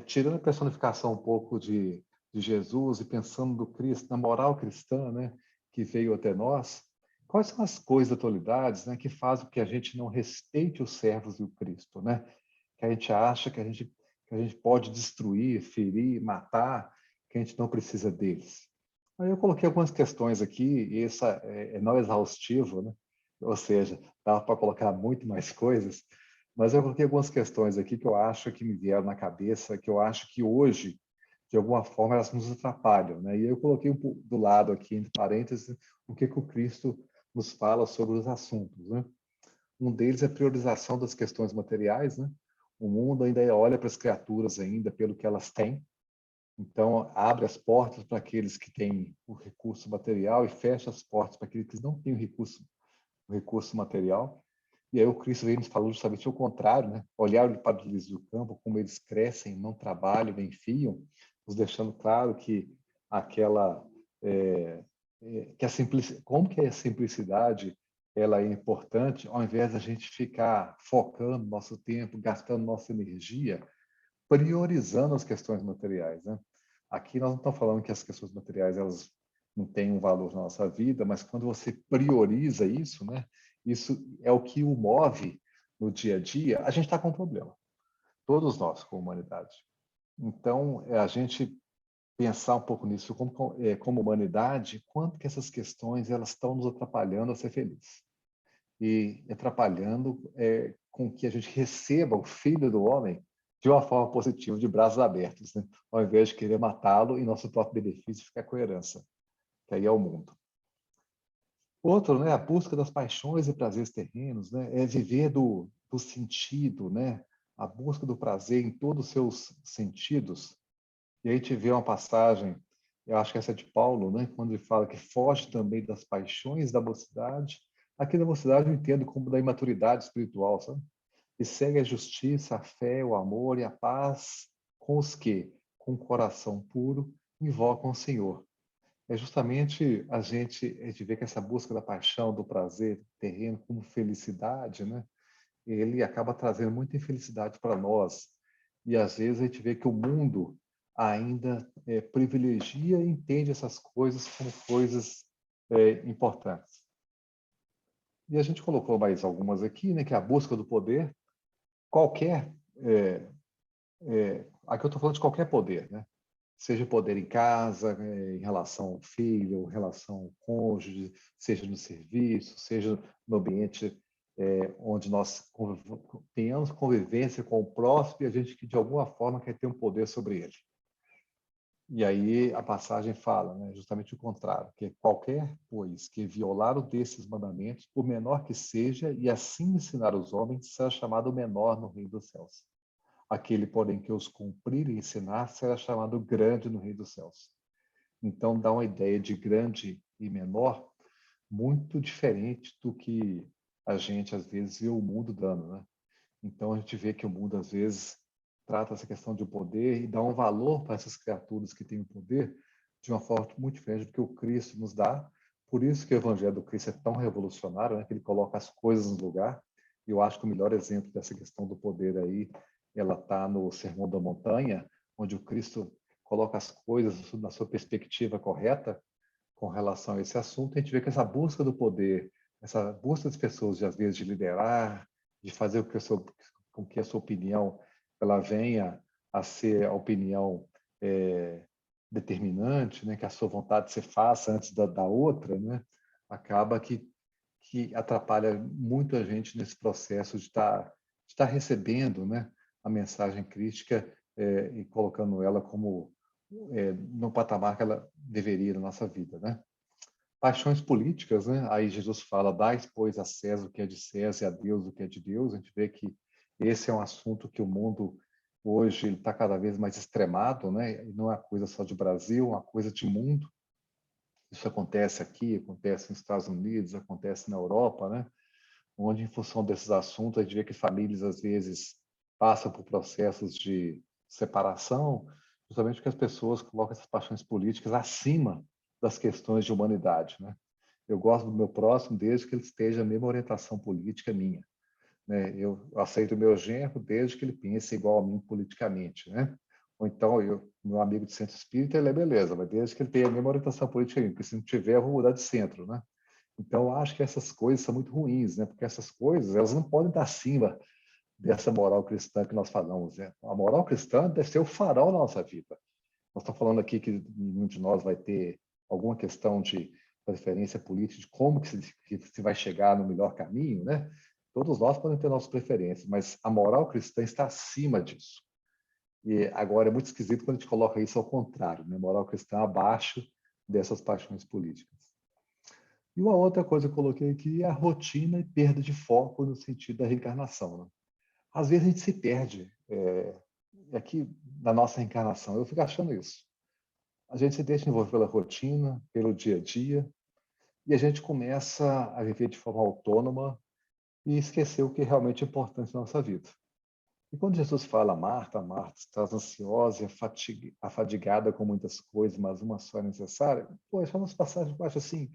tirando a personificação um pouco de Jesus e pensando no Cristo, na moral cristã, né, que veio até nós, quais são as coisas, atualidades, né, que fazem com que a gente não respeite os servos do Cristo, né? Que a gente acha que a gente pode destruir, ferir, matar, que a gente não precisa deles. Aí eu coloquei algumas questões aqui, e essa é não exaustivo, né? Ou seja, dá para colocar muito mais coisas, mas eu coloquei algumas questões aqui que eu acho que me vieram na cabeça, que eu acho que hoje, de alguma forma, elas nos atrapalham, né? E eu coloquei do lado aqui, entre parênteses, o que o Cristo nos fala sobre os assuntos, né? Um deles é a priorização das questões materiais, né? O mundo ainda olha para as criaturas ainda pelo que elas têm, então abre as portas para aqueles que têm o recurso material e fecha as portas para aqueles que não têm o recurso material. E aí o Cristo vem nos falando justamente o contrário, né? Olhar para os lírios do campo, como eles crescem, não trabalham, nem fiam, nos deixando claro que aquela que como que a simplicidade ela é importante, ao invés da gente ficar focando nosso tempo, gastando nossa energia, priorizando as questões materiais, né? Aqui nós não estamos falando que as questões materiais elas não têm um valor na nossa vida, mas quando você prioriza isso, né? Isso é o que o move no dia a dia. A gente está com um problema, todos nós, como humanidade. Então, a gente pensar um pouco nisso como humanidade, quanto que essas questões elas estão nos atrapalhando a ser felizes e atrapalhando com que a gente receba o Filho do Homem de uma forma positiva, de braços abertos, né? Ao invés de querer matá-lo e nosso próprio benefício ficar com a herança, que aí é o mundo. Outro, né, a busca das paixões e prazeres terrenos, né, é viver do sentido, né, a busca do prazer em todos os seus sentidos. E aí a gente vê uma passagem, eu acho que essa é de Paulo, né, quando ele fala que foge também das paixões da mocidade. Aqui da mocidade eu entendo como da imaturidade espiritual, sabe? E segue a justiça, a fé, o amor e a paz com os que, com o coração puro, invocam o Senhor. É justamente a gente vê que essa busca da paixão, do prazer terreno como felicidade, né? Ele acaba trazendo muita infelicidade para nós. E às vezes a gente vê que o mundo ainda privilegia e entende essas coisas como coisas importantes. E a gente colocou mais algumas aqui, né? Que é a busca do poder, qualquer, aqui eu estou falando de qualquer poder, né? Seja poder em casa, em relação ao filho, em relação ao cônjuge, seja no serviço, seja no ambiente onde nós tenhamos convivência com o próximo e a gente que de alguma forma quer ter um poder sobre ele. E aí a passagem fala, né, justamente o contrário, que qualquer, pois, que violar o desses mandamentos, por menor que seja, e assim ensinar os homens, será chamado menor no reino dos céus. Aquele, porém, que os cumprir e ensinar, será chamado grande no reino dos céus. Então, dá uma ideia de grande e menor muito diferente do que a gente, às vezes, vê o mundo dando, né? Então, a gente vê que o mundo, às vezes, trata essa questão de poder e dá um valor para essas criaturas que têm o poder de uma forma muito diferente do que o Cristo nos dá. Por isso que o Evangelho do Cristo é tão revolucionário, né? Que ele coloca as coisas no lugar. E eu acho que o melhor exemplo dessa questão do poder aí, ela está no Sermão da Montanha, onde o Cristo coloca as coisas na sua perspectiva correta com relação a esse assunto. A gente vê que essa busca do poder, essa busca das pessoas, de, às vezes, de liderar, de fazer com que a sua opinião ela venha a ser a opinião determinante, né, que a sua vontade se faça antes da outra, né, acaba que atrapalha muito a gente nesse processo de estar recebendo, né, a mensagem crítica e colocando ela como no patamar que ela deveria na nossa vida, né? Paixões políticas, né? Aí Jesus fala, dai, pois, a César o que é de César e a Deus o que é de Deus. A gente vê que esse é um assunto que o mundo hoje está cada vez mais extremado, né? E não é uma coisa só de Brasil, é uma coisa de mundo. Isso acontece aqui, acontece nos Estados Unidos, acontece na Europa, né? Onde, em função desses assuntos, a gente vê que famílias, às vezes, passam por processos de separação, justamente porque as pessoas colocam essas paixões políticas acima das questões de humanidade, né? Eu gosto do meu próximo desde que ele esteja a mesma orientação política minha, né? Eu aceito o meu genro desde que ele pense igual a mim politicamente, né? Ou então, meu amigo de centro espírita, ele é beleza, mas desde que ele tenha a mesma orientação política minha, porque se não tiver, eu vou mudar de centro, né? Então, eu acho que essas coisas são muito ruins, né? Porque essas coisas, elas não podem estar acima dessa moral cristã que nós falamos, né? A moral cristã deve ser o farol da nossa vida. Nós estamos falando aqui que nenhum de nós vai ter alguma questão de preferência política, de como que se vai chegar no melhor caminho, né? Todos nós podemos ter nossas preferências, mas a moral cristã está acima disso. E agora é muito esquisito quando a gente coloca isso ao contrário, né? Moral cristã abaixo dessas paixões políticas. E uma outra coisa que eu coloquei aqui é a rotina e perda de foco no sentido da reencarnação, né? Às vezes a gente se perde aqui na nossa reencarnação. Eu fico achando isso. A gente se deixa envolver pela rotina, pelo dia a dia, e a gente começa a viver de forma autônoma e esquecer o que é realmente importante na nossa vida. E quando Jesus fala, Marta, Marta, estás ansiosa e afadigada com muitas coisas, mas uma só é necessária, poxa, é umas passagens que eu acho assim,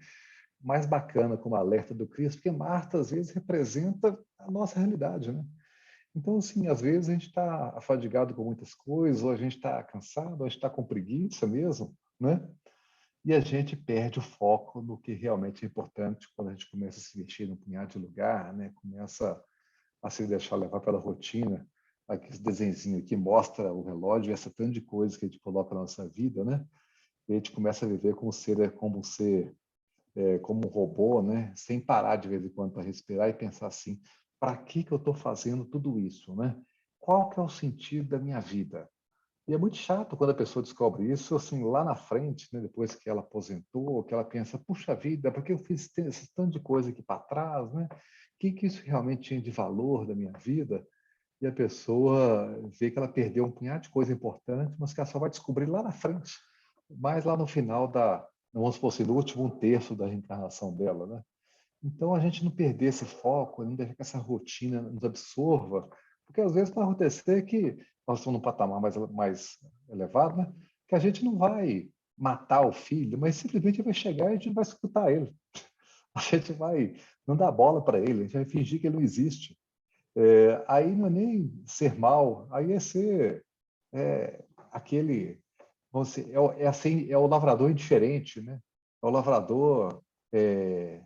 mais bacana como alerta do Cristo, porque Marta, às vezes, representa a nossa realidade, né? Então, assim, às vezes a gente está afadigado com muitas coisas, ou a gente está cansado, ou a gente está com preguiça mesmo, né? E a gente perde o foco no que realmente é importante quando a gente começa a se vestir num punhado de lugar, né? Começa a se deixar levar pela rotina, aquele desenhozinho que mostra o relógio, essa tanto de coisa que a gente coloca na nossa vida, né? E a gente começa a viver como um robô, né? Sem parar de vez em quando para respirar e pensar assim, para que eu estou fazendo tudo isso, né? Qual que é o sentido da minha vida? E é muito chato quando a pessoa descobre isso, assim, lá na frente, né, depois que ela aposentou, que ela pensa, puxa vida, por que eu fiz esse tanto de coisa aqui para trás, né? O que isso realmente tinha de valor da minha vida? E a pessoa vê que ela perdeu um punhado de coisa importante, mas que ela só vai descobrir lá na frente, mais lá no final vamos supor assim, no último um terço da reencarnação dela, né? Então, a gente não perder esse foco, não deixar que essa rotina nos absorva, porque às vezes pode acontecer que nós estamos num patamar mais elevado, né? Que a gente não vai matar o filho, mas simplesmente vai chegar e a gente vai escutar ele. A gente vai não dar bola para ele, a gente vai fingir que ele não existe. Aí não é nem ser mal, aí é ser aquele, vamos dizer, assim, é o lavrador indiferente, né? É o lavrador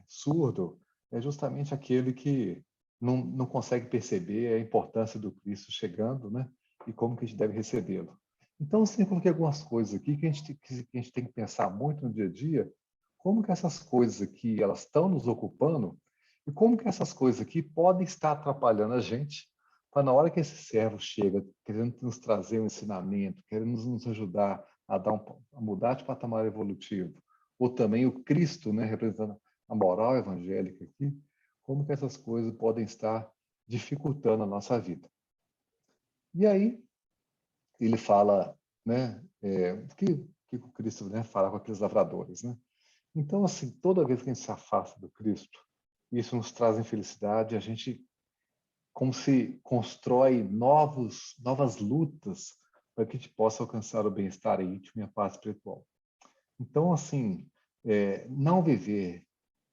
surdo, é justamente aquele que não consegue perceber a importância do Cristo chegando, né? E como que a gente deve recebê-lo. Então, eu coloquei algumas coisas aqui que a gente tem que pensar muito no dia a dia, como que essas coisas aqui, elas estão nos ocupando e como que essas coisas aqui podem estar atrapalhando a gente para na hora que esse servo chega querendo nos trazer um ensinamento, querendo nos ajudar a mudar de patamar evolutivo, ou também o Cristo, né, representando a moral evangélica aqui, como que essas coisas podem estar dificultando a nossa vida. E aí ele fala, né, que o Cristo, né, fala com aqueles lavradores, né? Então, assim, toda vez que a gente se afasta do Cristo, isso nos traz infelicidade, a gente como se constrói novas lutas para que a gente possa alcançar o bem-estar íntimo e a paz espiritual. Então, assim, não viver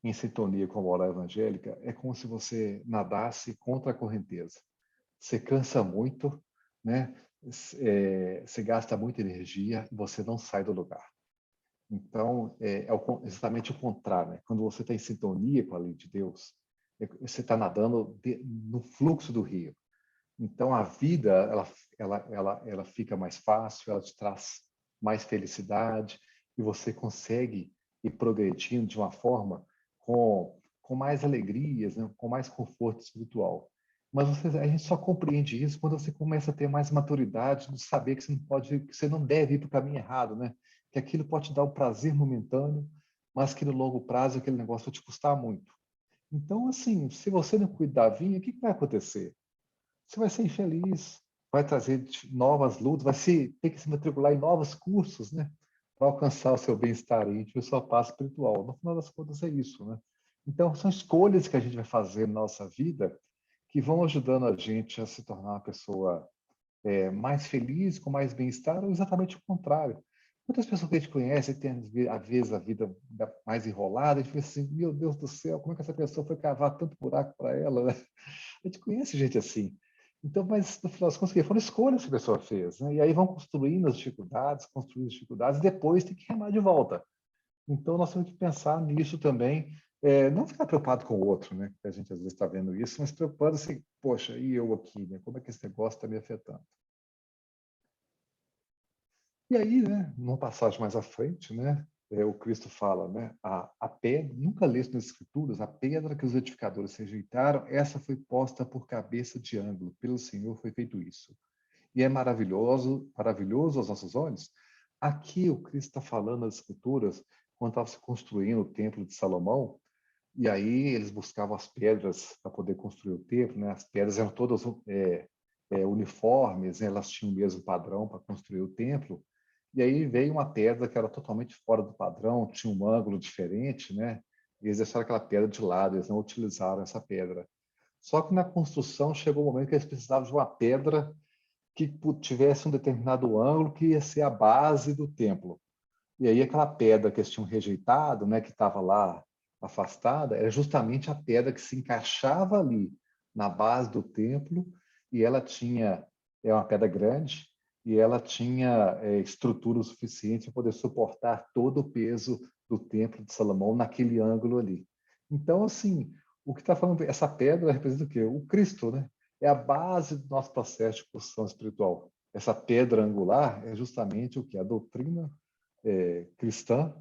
em sintonia com a moral evangélica é como se você nadasse contra a correnteza. Você cansa muito, né? Você gasta muita energia e você não sai do lugar. Então, exatamente o contrário, né? Quando você está em sintonia com a lei de Deus, você está nadando no fluxo do rio. Então, a vida, ela fica mais fácil, ela te traz mais felicidade e você consegue ir progredindo de uma forma com mais alegrias, né? Com mais conforto espiritual. Mas a gente só compreende isso quando você começa a ter mais maturidade de saber que você não deve ir para o caminho errado, né? Que aquilo pode te dar um prazer momentâneo, mas que no longo prazo aquele negócio vai te custar muito. Então, assim, se você não cuidar da vinha, o que vai acontecer? Você vai ser infeliz, vai trazer novas lutas, ter que se matricular em novos cursos, né? Para alcançar o seu bem-estar íntimo e sua paz espiritual. No final das contas, é isso, né? Então, são escolhas que a gente vai fazer na nossa vida que vão ajudando a gente a se tornar uma pessoa mais feliz, com mais bem-estar, ou exatamente o contrário. Muitas pessoas que a gente conhece têm, às vezes, a vida mais enrolada, a gente pensa assim, meu Deus do céu, como é que essa pessoa foi cavar tanto buraco para ela, né? A gente conhece gente assim. Então, mas no final das contas, foram escolhas que a pessoa fez, né? E aí vão construindo as dificuldades, e depois tem que remar de volta. Então, nós temos que pensar nisso também, não ficar preocupado com o outro, né? A gente às vezes está vendo isso, mas preocupado assim, poxa, e eu aqui, né? Como é que esse negócio está me afetando? E aí, né, numa passagem mais à frente, né, o Cristo fala, né, a pedra, nunca lê isso nas Escrituras, a pedra que os edificadores rejeitaram, essa foi posta por cabeça de ângulo, pelo Senhor foi feito isso. E é maravilhoso, maravilhoso aos nossos olhos. Aqui o Cristo está falando nas Escrituras, quando estava se construindo o Templo de Salomão, e aí eles buscavam as pedras para poder construir o templo, né? As pedras eram todas uniformes, né? Elas tinham o mesmo padrão para construir o templo. E aí veio uma pedra que era totalmente fora do padrão, tinha um ângulo diferente, né? E eles deixaram aquela pedra de lado, eles não utilizaram essa pedra. Só que na construção chegou o momento que eles precisavam de uma pedra que tivesse um determinado ângulo que ia ser a base do templo. E aí aquela pedra que eles tinham rejeitado, né, que estava lá afastada, era justamente a pedra que se encaixava ali na base do templo e ela tinha, é uma pedra grande, e ela tinha estrutura suficiente para poder suportar todo o peso do templo de Salomão naquele ângulo ali. Então, assim, o que está falando, essa pedra representa o quê? O Cristo, né? É a base do nosso processo de construção espiritual. Essa pedra angular é justamente o que? A doutrina cristã,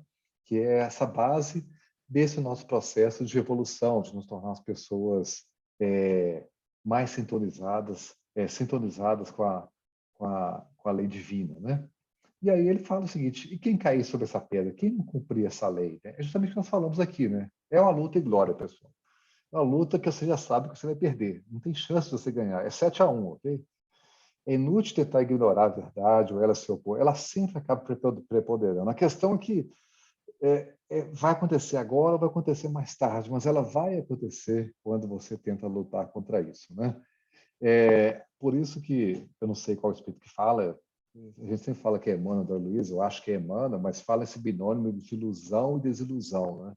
que é essa base desse nosso processo de evolução, de nos tornar as pessoas mais sintonizadas, sintonizadas com a lei divina, né? E aí ele fala o seguinte: e quem cair sobre essa pedra? Quem não cumprir essa lei? Né? É justamente o que nós falamos aqui, né? É uma luta e glória, pessoal. É uma luta que você já sabe que você vai perder. Não tem chance de você ganhar. É 7-1, ok? É inútil tentar ignorar a verdade ou ela se opor. Ela sempre acaba preponderando. A questão é que vai acontecer agora ou vai acontecer mais tarde, mas ela vai acontecer quando você tenta lutar contra isso, né? Por isso que eu não sei qual espírito que fala, a gente sempre fala que é Emmanuel da Luiza, eu acho que é Emmanuel, mas fala esse binômio de ilusão e desilusão, né?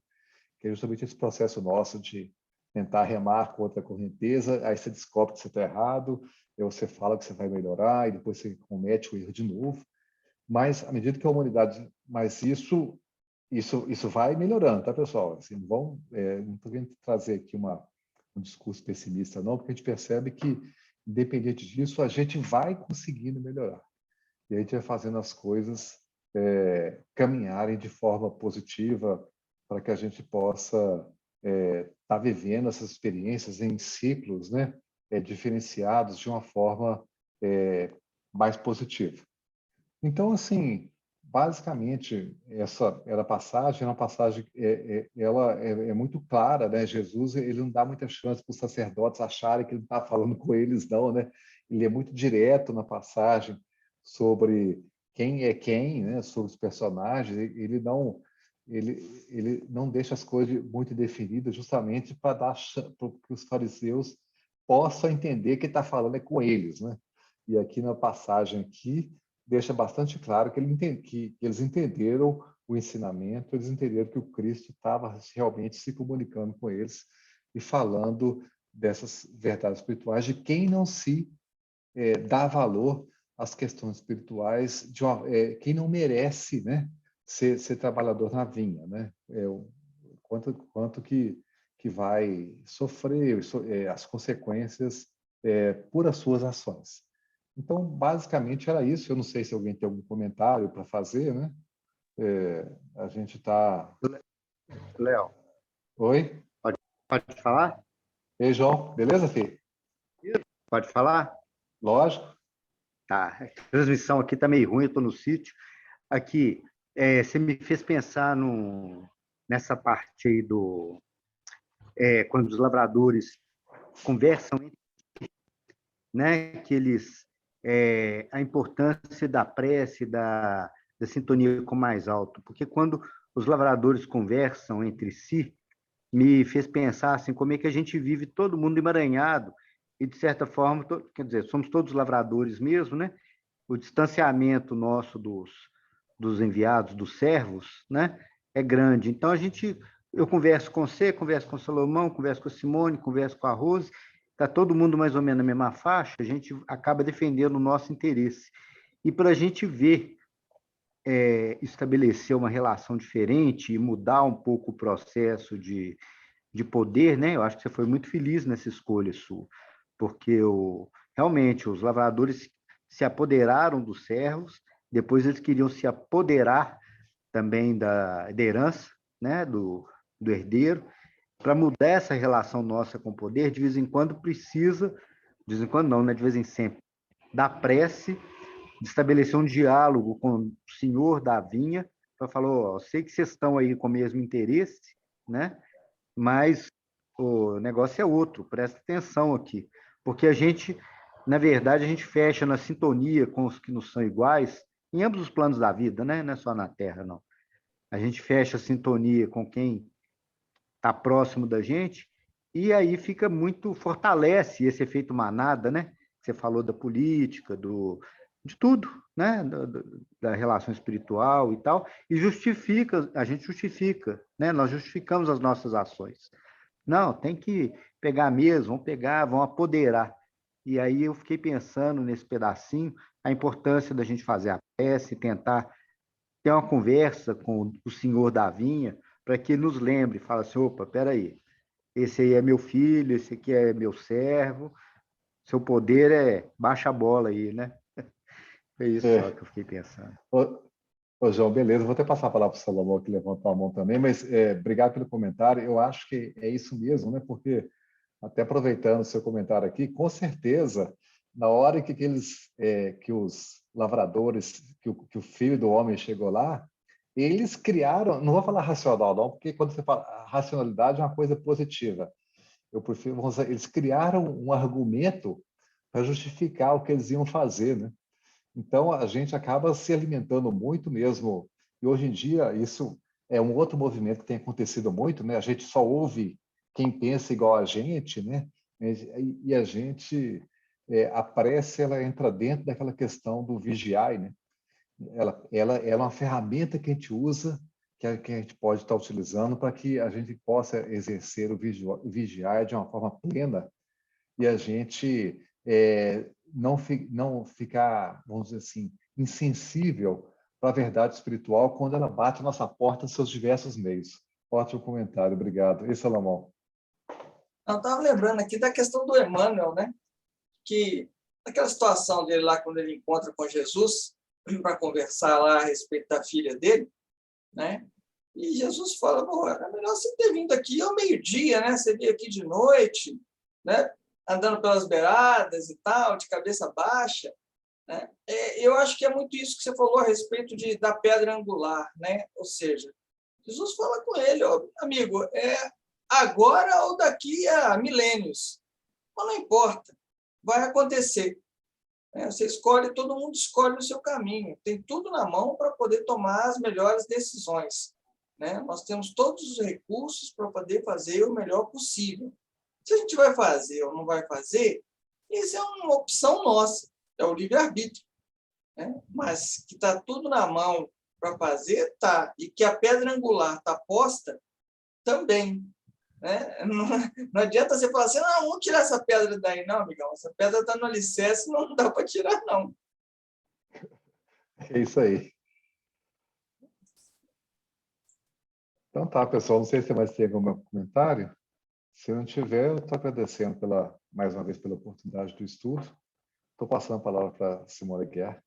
Que é justamente esse processo nosso de tentar remar contra a correnteza, aí você descobre que você está errado, aí você fala que você vai melhorar, e depois você comete o erro de novo. Mas, à medida que a humanidade... Mas isso vai melhorando, tá, pessoal? Assim, não estou querendo trazer aqui um discurso pessimista, não, porque a gente percebe que, independente disso, a gente vai conseguindo melhorar. E a gente vai fazendo as coisas caminharem de forma positiva para que a gente possa estar vivendo essas experiências em ciclos, né, diferenciados de uma forma mais positiva. Então, assim, basicamente, essa era a passagem, é uma passagem, ela é muito clara, né? Jesus, ele não dá muita chance para os sacerdotes acharem que ele está falando com eles, não, né? Ele é muito direto na passagem sobre quem é quem, né? Sobre os personagens. Ele não deixa as coisas muito definidas, justamente para que os fariseus possam entender que ele está falando com eles, né? E aqui na passagem aqui deixa bastante claro que eles entenderam o ensinamento, eles entenderam que o Cristo estava realmente se comunicando com eles e falando dessas verdades espirituais de quem não se dá valor às questões espirituais, quem não merece, né, ser trabalhador na vinha, né? Quanto que vai sofrer as consequências por as suas ações. Então, basicamente, era isso. Eu não sei se alguém tem algum comentário para fazer, né? A gente está... Léo, Oi? pode falar? Ei, João. Beleza, filho? Pode falar? Lógico. Tá. A transmissão aqui está meio ruim, eu estou no sítio. Aqui, você me fez pensar nessa parte aí quando os lavradores conversam, né, que eles... a importância da prece, da sintonia com o mais alto. Porque quando os lavradores conversam entre si, me fez pensar assim, como é que a gente vive todo mundo emaranhado e, de certa forma, quer dizer, somos todos lavradores mesmo, né? O distanciamento nosso dos enviados, dos servos, né? É grande. Então, eu converso com você, converso com o Salomão, converso com a Simone, converso com a Rose, está todo mundo mais ou menos na mesma faixa, a gente acaba defendendo o nosso interesse. E para a gente ver estabelecer uma relação diferente e mudar um pouco o processo de poder, né? Eu acho que você foi muito feliz nessa escolha sua, porque realmente os lavradores se apoderaram dos servos, depois eles queriam se apoderar também da herança, né? Do herdeiro, para mudar essa relação nossa com o poder. De vez em quando precisa, de vez em quando não, né? De vez em sempre, da prece, de estabelecer um diálogo com o senhor da vinha, para falar, ó, sei que vocês estão aí com o mesmo interesse, né? Mas o negócio é outro, presta atenção aqui, porque na verdade, a gente fecha na sintonia com os que nos são iguais, em ambos os planos da vida, né? Não é só na Terra, não. A gente fecha a sintonia com quem está próximo da gente, e aí fortalece esse efeito manada, né? Você falou da política, de tudo, né? Da relação espiritual e tal, e a gente justifica, né? Nós justificamos as nossas ações. Não, tem que pegar mesmo, vão pegar, vão apoderar. E aí eu fiquei pensando nesse pedacinho, a importância da gente fazer a prece, tentar ter uma conversa com o senhor da vinha, para que ele nos lembre, fala assim, opa, peraí, esse aí é meu filho, esse aqui é meu servo, seu poder baixa a bola aí, né? É isso só que eu fiquei pensando. Ô, João, beleza. Vou até passar a palavra para o Salomão, que levantou a mão também, mas obrigado pelo comentário. Eu acho que é isso mesmo, né? Porque, até aproveitando o seu comentário aqui, com certeza na hora que que os lavradores, que o filho do homem chegou lá, eles criaram, não vou falar racional não, porque quando você fala racionalidade é uma coisa positiva. Eu prefiro, vamos dizer, eles criaram um argumento para justificar o que eles iam fazer, né? Então a gente acaba se alimentando muito mesmo. E hoje em dia isso é um outro movimento que tem acontecido muito, né? A gente só ouve quem pensa igual a gente, né? E a gente a prece ela entra dentro daquela questão do vigiar, né? Ela é uma ferramenta que a gente usa, que a gente pode estar utilizando para que a gente possa exercer o vigiar de uma forma plena e a gente não ficar, vamos dizer assim, insensível para a verdade espiritual quando ela bate a nossa porta em seus diversos meios. Ótimo comentário, obrigado. E Salomão? Eu estava lembrando aqui da questão do Emmanuel, né? Que aquela situação dele lá, quando ele encontra com Jesus, para conversar lá a respeito da filha dele, né? E Jesus fala, era melhor você ter vindo aqui ao meio-dia, né? Você veio aqui de noite, né? Andando pelas beiradas e tal, de cabeça baixa, né? Eu acho que é muito isso que você falou a respeito da pedra angular, né? Ou seja, Jesus fala com ele, amigo, agora ou daqui a milênios, mas não importa, vai acontecer. Você escolhe, todo mundo escolhe o seu caminho, tem tudo na mão para poder tomar as melhores decisões, né? Nós temos todos os recursos para poder fazer o melhor possível. Se a gente vai fazer ou não vai fazer, isso é uma opção nossa, é o livre-arbítrio, né? Mas que está tudo na mão para fazer, tá. E que a pedra angular está posta, também. Né? Não adianta você falar assim, não, vamos tirar essa pedra daí. Não, amigão, essa pedra está no alicerce, não dá para tirar, não. É isso aí. Então tá, pessoal, não sei se mais tem algum comentário. Se não tiver, eu estou agradecendo mais uma vez pela oportunidade do estudo. Estou passando a palavra para a Simone Guerra.